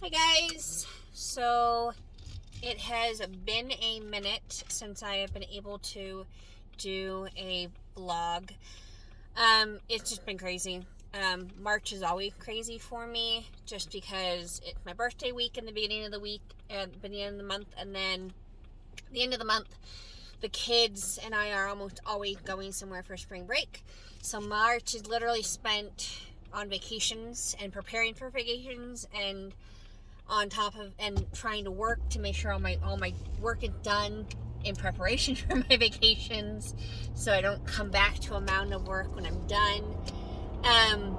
Hi guys, so it has been a minute since I have been able to do a vlog. It's just been crazy. March is always crazy for me just because it's my birthday week in the beginning of the week, at the beginning of the month, and then the end of the month the kids and I are almost always going somewhere for spring break. So March is literally spent on vacations and preparing for vacations and on top of and trying to work to make sure all my work is done in preparation for my vacations, so I don't come back to a mountain of work when I'm done. And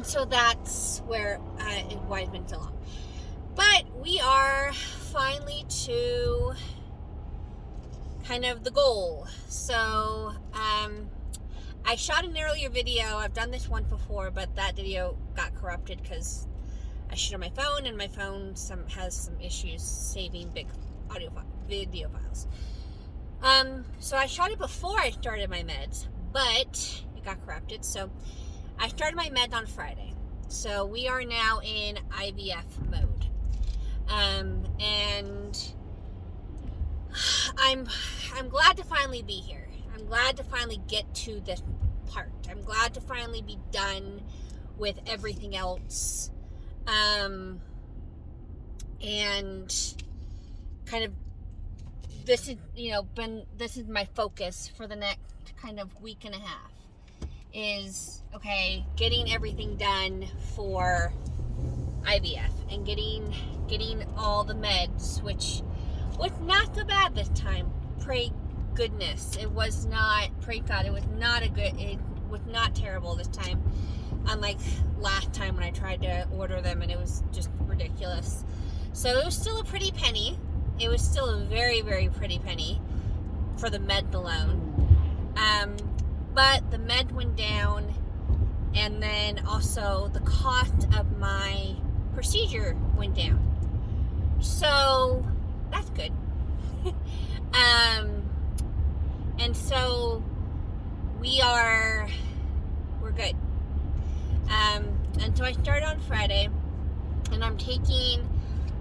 so that's where why it's been so long. But we are finally to kind of the goal. So I shot an earlier video. I've done this one before, but that video got corrupted because I shoot on my phone, and my phone has some issues saving big video files. So I shot it before I started my meds, but it got corrupted. So I started my meds on Friday. So we are now in IVF mode. And I'm glad to finally be here. I'm glad to finally get to this part. I'm glad to finally be done with everything else. And kind of this is my focus for the next kind of week and a half is getting everything done for IVF and getting all the meds, which was not so bad this time. Pray goodness. It was not, pray God, it was not terrible this time. Unlike last time when I tried to order them and it was just ridiculous. So it was still a pretty penny. It was still a very, very pretty penny for the med alone. But the med went down, and then also the cost of my procedure went down. So that's good. And so we're good. And so I started on Friday, and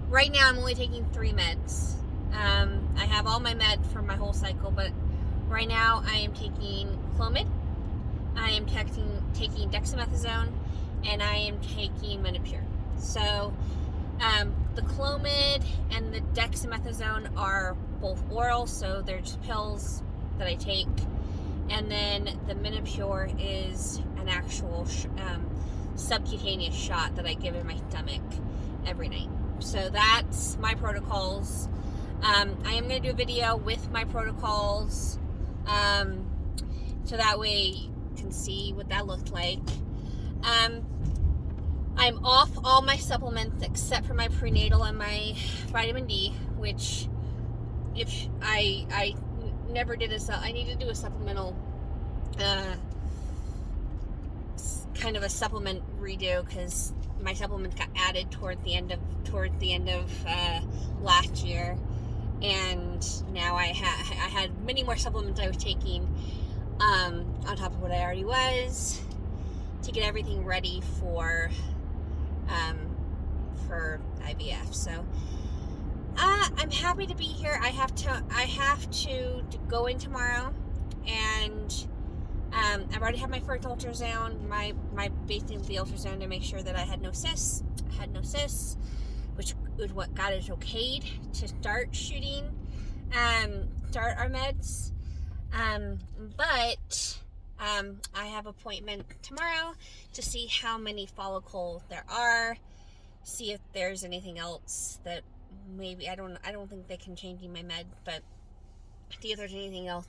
right now I'm only taking 3 meds. I have all my meds for my whole cycle, but right now I am taking Clomid, I am taking dexamethasone, and I am taking Menopur. So the Clomid and the dexamethasone are both oral, so they're just pills that I take. And then the Menopur is an actual subcutaneous shot that I give in my stomach every night. So that's my protocols. I am going to do a video with my protocols, so that way you can see what that looked like. I'm off all my supplements except for my prenatal and my vitamin D, which if I never did I need to do a supplemental kind of a supplement redo, because my supplements got added toward the end of last year, and now I had many more supplements I was taking on top of what I already was, to get everything ready for IVF. So I'm happy to be here. I have to go in tomorrow, and I've already had my first ultrasound, basically the ultrasound to make sure that I had no cysts. I had no cysts, which is what got us okayed to start start our meds. But I have appointment tomorrow to see how many follicles there are, see if there's anything else that maybe I don't think they can change my med, but see if there's anything else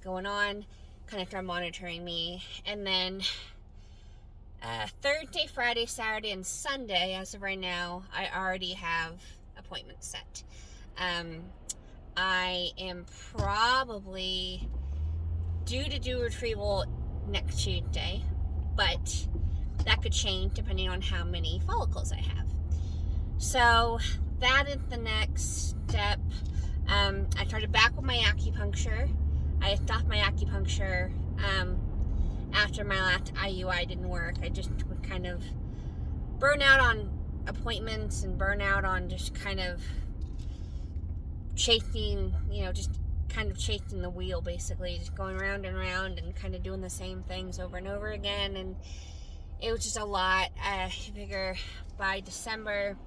going on, kind of start monitoring me. And then Thursday, Friday, Saturday, and Sunday, as of right now, I already have appointments set. I am probably due to do retrieval next Tuesday, but that could change depending on how many follicles I have. So that is the next step. I started back with my acupuncture. I stopped my acupuncture after my last IUI didn't work. I just would kind of burn out on appointments and burnout on just kind of chasing, just kind of chasing the wheel, basically, just going round and round and kind of doing the same things over and over again. And it was just a lot. I figure by December,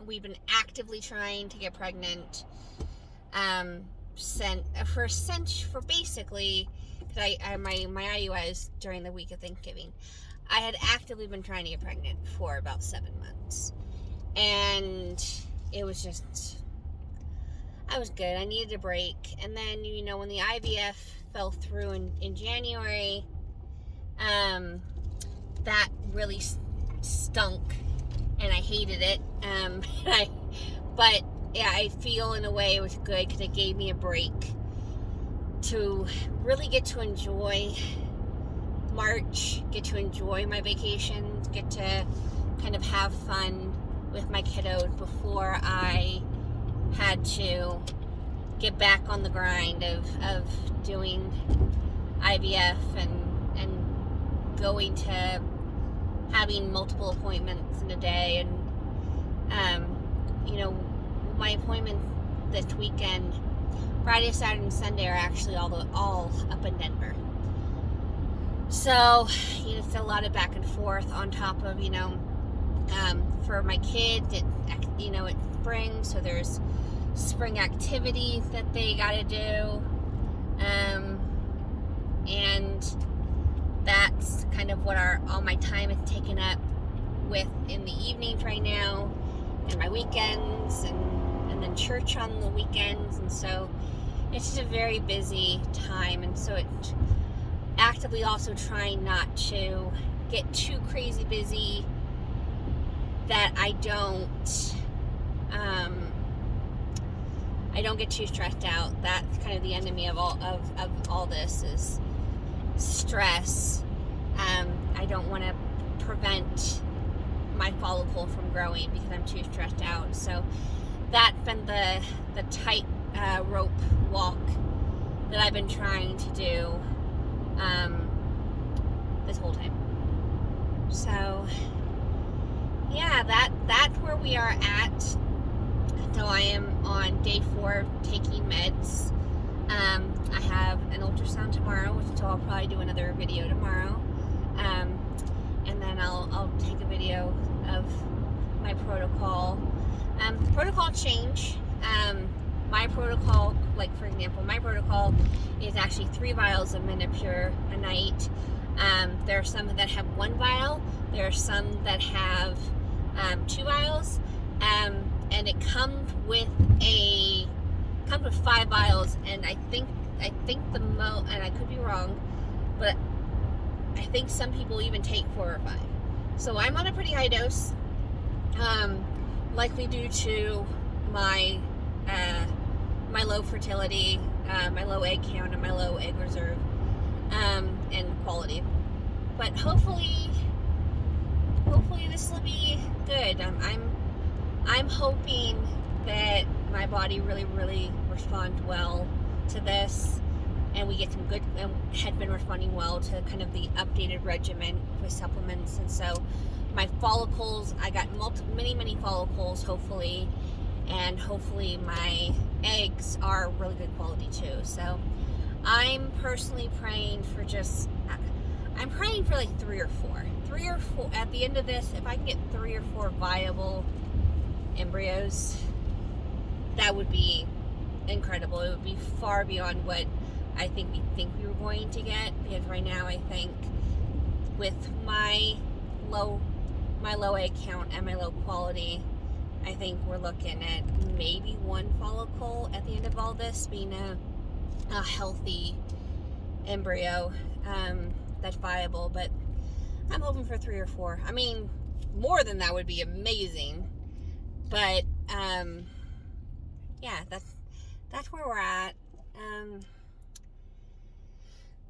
we've been actively trying to get pregnant. For basically, because my IUI is during the week of Thanksgiving. I had actively been trying to get pregnant for about 7 months, and it was just, I was good. I needed a break. And then, when the IVF fell through in January, that really stunk, and I hated it. But yeah, I feel in a way it was good because it gave me a break to really get to enjoy March, get to enjoy my vacations, get to kind of have fun with my kiddos before I had to get back on the grind of doing IVF and going to having multiple appointments in a day. And my appointment this weekend, Friday, Saturday, and Sunday, are actually all up in Denver. So it's a lot of back and forth on top of for my kids, it's spring, so there's spring activities that they got to do, and that's kind of what all my time is taken up with in the evenings right now, and my weekends, and then church on the weekends. And so it's just a very busy time, and so it's actively also trying not to get too crazy busy that I don't get too stressed out. That's kind of the enemy of all this is stress. I don't want to prevent my follicle from growing because I'm too stressed out. So that's been the tight rope walk that I've been trying to do this whole time. So yeah, that's where we are at. So I am on day 4 of taking meds. I have an ultrasound tomorrow, so I'll probably do another video tomorrow. And then I'll take a video of my protocol. Protocol change. My protocol, like for example, my protocol is actually 3 vials of Minipure a night. There are some that have 1 vial. There are some that have 2 vials. And it comes with 5 vials, and I think and I could be wrong, but I think some people even take 4 or 5. So I'm on a pretty high dose, likely due to my low fertility, my low egg count, and my low egg reserve, and quality. But hopefully this will be good. I'm hoping that my body really, really responds well to this, and we get some good, and had been responding well to kind of the updated regimen with supplements. And so my follicles, I got many follicles, hopefully, and hopefully my eggs are really good quality too. So I'm personally praying for like 3 or 4 at the end of this. If I can get 3 or 4 viable embryos, that would be incredible. It would be far beyond what I think we were going to get, because right now I think with my low egg count and my low quality, I think we're looking at maybe 1 follicle at the end of all this being a healthy embryo that's viable. But I'm hoping for 3 or 4. I mean, more than that would be amazing. But yeah, that's where we're at.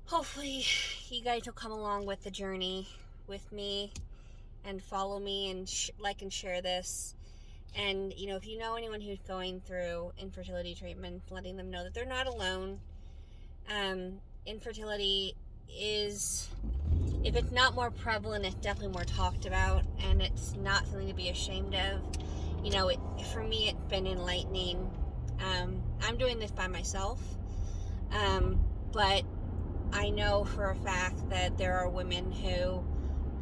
Hopefully you guys will come along with the journey with me and follow me and like and share this. And if you know anyone who's going through infertility treatment, letting them know that they're not alone. Infertility is if it's not more prevalent, it's definitely more talked about, and it's not something to be ashamed of. You know, for me, it's been enlightening. I'm doing this by myself, but I know for a fact that there are women who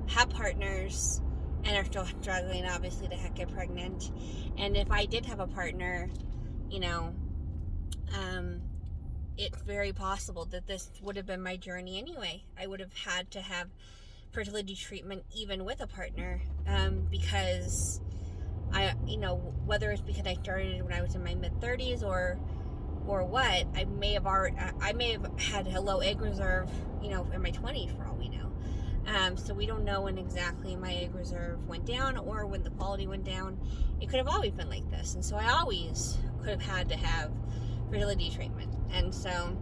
have partners and are still struggling, obviously, to get pregnant. And if I did have a partner, you know, it's very possible that this would have been my journey anyway. I would have had to have fertility treatment even with a partner, because whether it's because I started when I was in my mid-30s or what, I may have had a low egg reserve, in my 20s for all we know. So we don't know when exactly my egg reserve went down or when the quality went down. It could have always been like this, and so I always could have had to have fertility treatment. And so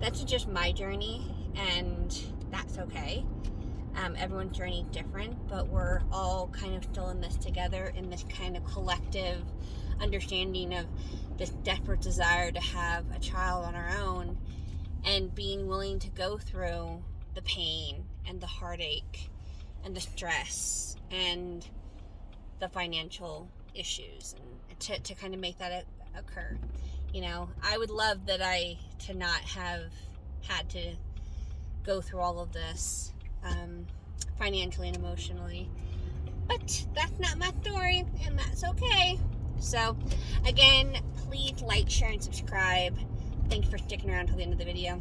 that's just my journey, and that's okay. Everyone's journey is different, but we're all kind of still in this together, in this kind of collective understanding of this desperate desire to have a child on our own, and being willing to go through the pain and the heartache and the stress and the financial issues, and to kind of make that occur. I would love that to not have had to go through all of this financially and emotionally, but that's not my story, and that's okay. So again, please like, share, and subscribe. Thanks for sticking around till the end of the video.